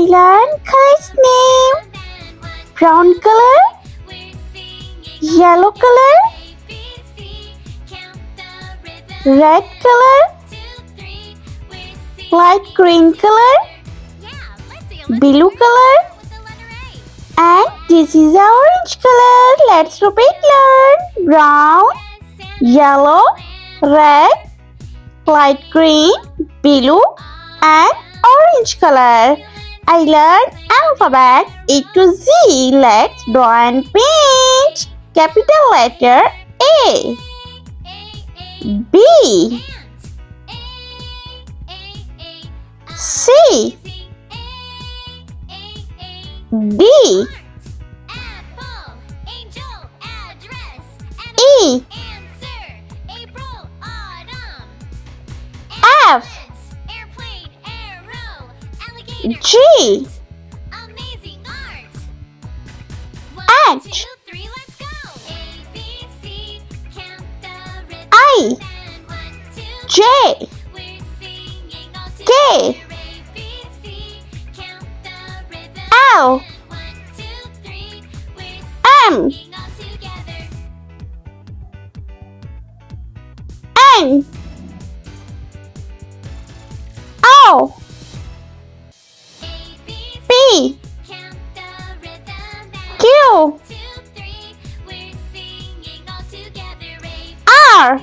learn color's name. Brown color, yellow color, red color, light green color, blue color, and this is our orange color. Let's repeat learn. Brown, yellow, red, light green, blue, and orange color. I learned alphabet A to Z. Let's draw and paint. Capital letter A, B, C, D, E, F, G, H, I, J, K, L, M, N, O, P, Q, R,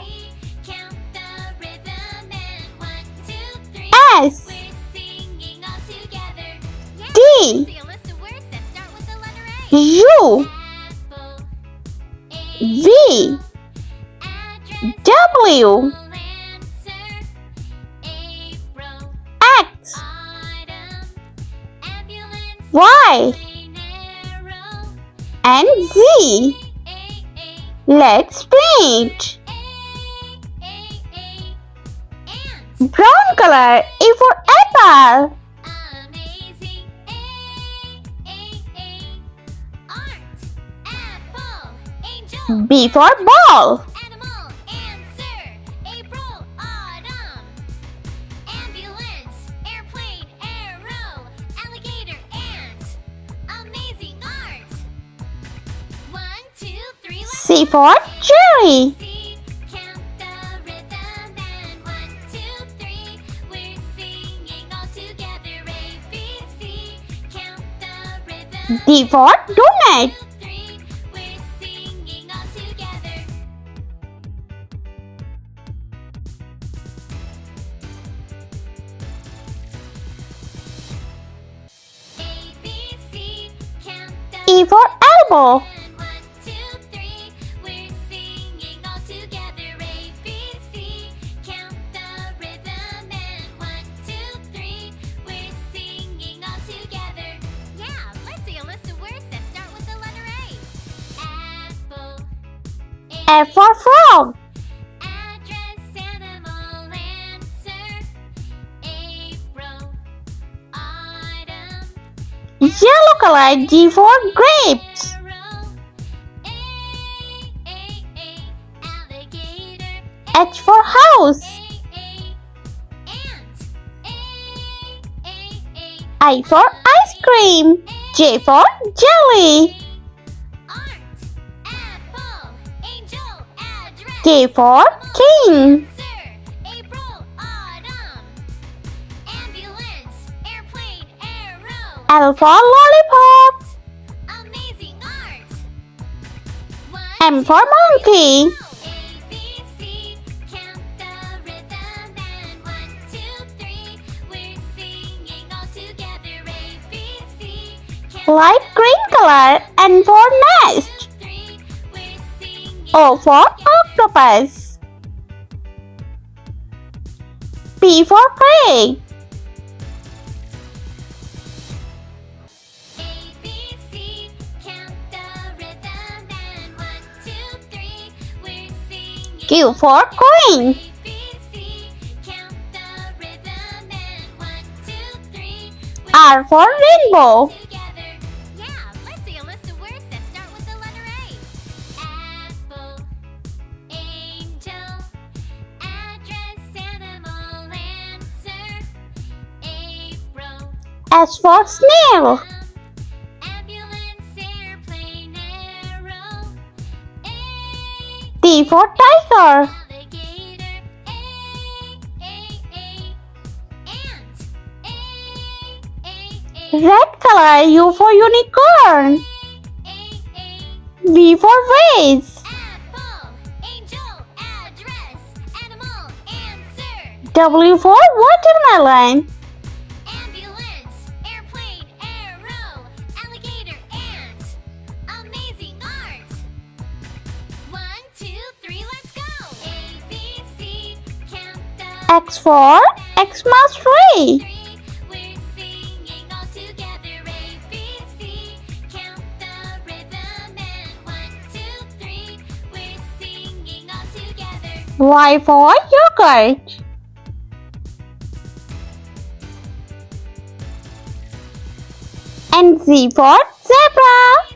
S, D, U, V, W, X, Y, and Z. Let's paint. Brown color, A for apple. B for ball. C for cherry. D for donut. E for elbow. F for frog. Yellow color, G for grapes. H for house. I for ice cream. J for jelly. K for king. L for lollipop. M for monkey. Light green color. N for nest. O for octopus. P for pig. Q for queen. R for rainbow. S for snail. T for tiger. Red color. U for unicorn. V for vase. W for watermelon. X for Xmas tree. Y for yogurt. And Z for zebra.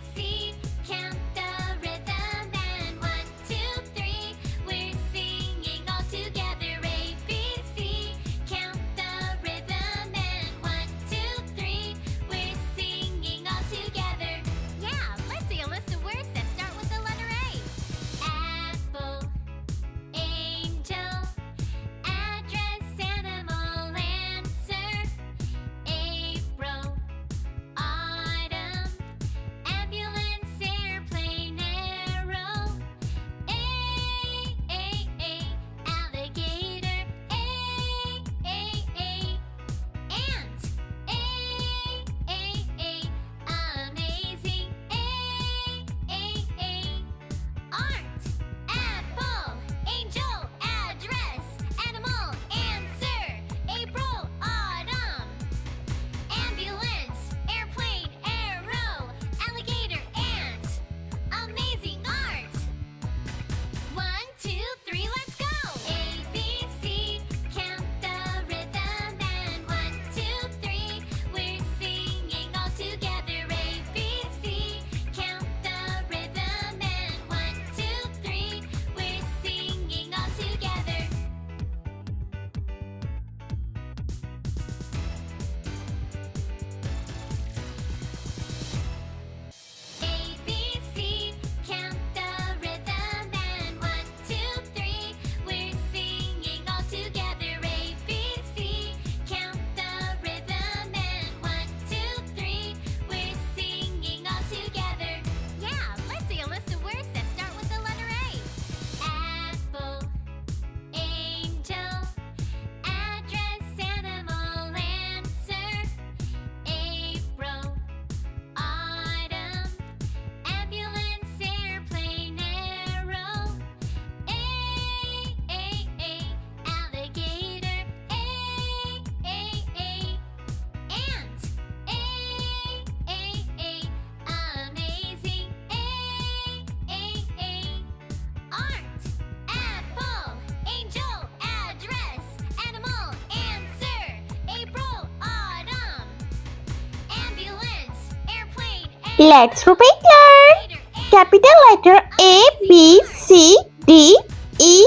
Let's repeat learn. Capital letter A, B, C, D, E,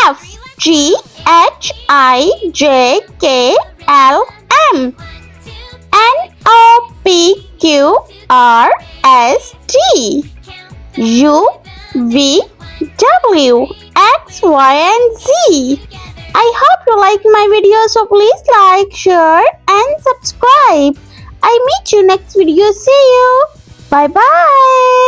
F, G, H, I, J, K, L, M, N, O, P, Q, R, S, T, U, V, W, X, Y, and Z. I hope you like my video, so please like, share, and subscribe. I meet you next video. See you. Bye bye.